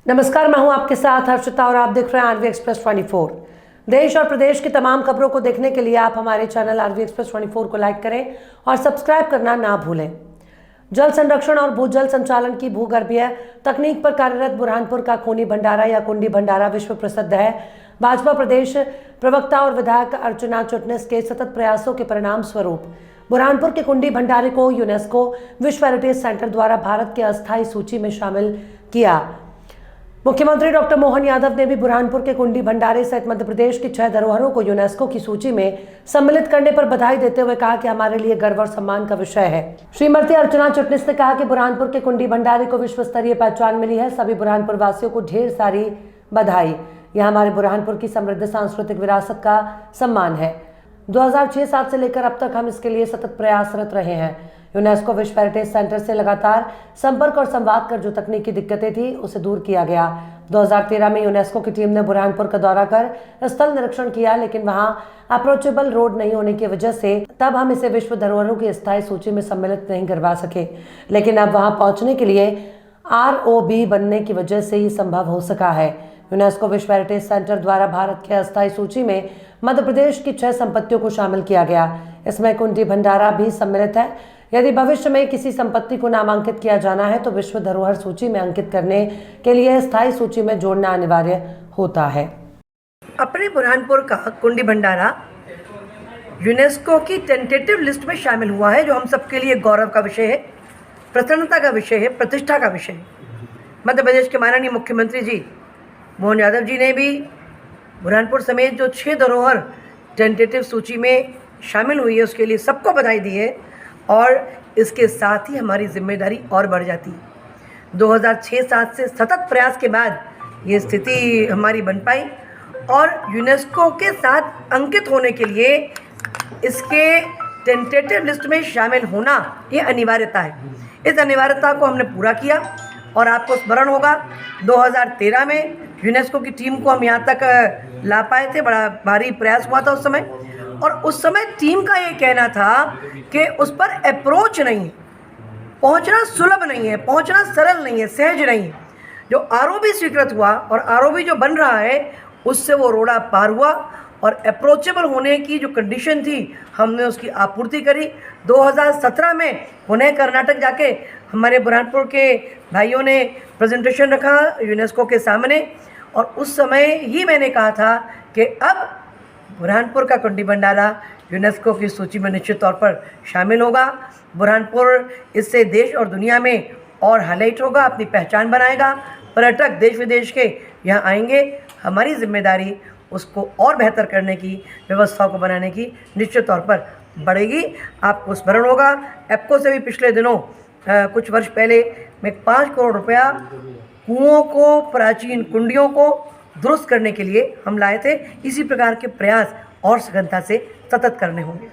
नमस्कार, मैं हूं आपके साथ हर्षिता और आप देख रहे हैं आरवी एक्सप्रेस 24। देश और प्रदेश की तमाम खबरों को देखने के लिए आप हमारे चैनल आरवी एक्सप्रेस 24 को लाइक करें और सब्सक्राइब करना ना भूलें। जल संरक्षण और भूजल संचालन की भूगर्भीय तकनीक पर कार्यरत बुरहानपुर का खूनी भंडारा या कुंडी भंडारा विश्व प्रसिद्ध है। भाजपा प्रदेश प्रवक्ता और विधायक अर्चना चिटनिस के सतत प्रयासों के परिणाम स्वरूप बुरहानपुर के कुंडी भंडारे को यूनेस्को विश्व हेरिटेज सेंटर द्वारा भारत के अस्थायी सूची में शामिल किया। मुख्यमंत्री डॉक्टर मोहन यादव ने भी बुरहानपुर के कुंडी भंडारे सहित मध्य प्रदेश की 6 धरोहरों को यूनेस्को की सूची में सम्मिलित करने पर बधाई देते हुए कहा कि हमारे लिए गर्व और सम्मान का विषय है। श्रीमती अर्चना चिटनिस ने कहा कि बुरहानपुर के कुंडी भंडारे को विश्व स्तरीय पहचान मिली है। सभी बुरहानपुर वासियों को ढेर सारी बधाई। यह हमारे बुरहानपुर की समृद्ध सांस्कृतिक विरासत का सम्मान है। 2006-7 से लेकर अब तक हम इसके लिए सतत प्रयासरत रहे हैं। यूनेस्को विश्व हेरिटेज सेंटर से लगातार संपर्क और संवाद कर जो तकनीकी दिक्कतें थी उसे दूर किया गया। 2013 में यूनेस्को की टीम ने बुरहानपुर का दौरा कर स्थल निरीक्षण किया, लेकिन वहां अप्रोचेबल रोड नहीं होने की वजह से तब हम इसे विश्व धरोहरों की स्थायी सूची में सम्मिलित नहीं करवा सके। लेकिन अब वहां पहुंचने के लिए ROB बनने की वजह से ही संभव हो सका है। यूनेस्को विश्व हेरिटेज सेंटर द्वारा भारत के अस्थायी सूची में मध्य प्रदेश की 6 संपत्तियों को शामिल किया गया। इसमें कुंडी भंडारा भी सम्मिलित है। यदि भविष्य में किसी संपत्ति को नामांकित किया जाना है तो विश्व धरोहर सूची में अंकित करने के लिए स्थायी सूची में जोड़ना अनिवार्य होता है। अपने बुरहानपुर का कुंडी भंडारा यूनेस्को की टेंटेटिव लिस्ट में शामिल हुआ है, जो हम सबके लिए गौरव का विषय है, प्रसन्नता का विषय है, प्रतिष्ठा का विषय है। मध्य प्रदेश के माननीय मुख्यमंत्री जी मोहन यादव जी ने भी बुरहानपुर समेत जो 6 धरोहर टेंटेटिव सूची में शामिल हुई है उसके लिए सबको बधाई दी है। और इसके साथ ही हमारी जिम्मेदारी और बढ़ जाती है। 2006-7 से सतत प्रयास के बाद ये स्थिति हमारी बन पाई और यूनेस्को के साथ अंकित होने के लिए इसके टेंटेटिव लिस्ट में शामिल होना ये अनिवार्यता है। इस अनिवार्यता को हमने पूरा किया और आपको स्मरण होगा 2013 में यूनेस्को की टीम को हम यहाँ तक ला पाए थे। बड़ा भारी प्रयास हुआ था उस समय, और उस समय टीम का ये कहना था कि उस पर अप्रोच नहीं है, पहुंचना सुलभ नहीं है, पहुंचना सरल नहीं है, सहज नहीं है। जो ROB स्वीकृत हुआ और ROB जो बन रहा है उससे वो रोड़ा पार हुआ और अप्रोचेबल होने की जो कंडीशन थी हमने उसकी आपूर्ति करी। 2017 में पुणे कर्नाटक जाके हमारे बुरहानपुर के भाइयों ने प्रेजेंटेशन रखा यूनेस्को के सामने, और उस समय ही मैंने कहा था कि अब बुरहानपुर का कुंडी भंडारा यूनेस्को की सूची में निश्चित तौर पर शामिल होगा। बुरहानपुर इससे देश और दुनिया में और हाईलाइट होगा, अपनी पहचान बनाएगा। पर्यटक देश विदेश के यहाँ आएंगे। हमारी जिम्मेदारी उसको और बेहतर करने की, व्यवस्थाओं को बनाने की निश्चित तौर पर बढ़ेगी। आपको स्मरण होगा एप्को से भी पिछले दिनों कुछ वर्ष पहले मैं 5 करोड़ रुपया कुओं को, प्राचीन कुंडियों को दुरुस्त करने के लिए हम लाए थे। इसी प्रकार के प्रयास और सघनता से सतत करने होंगे।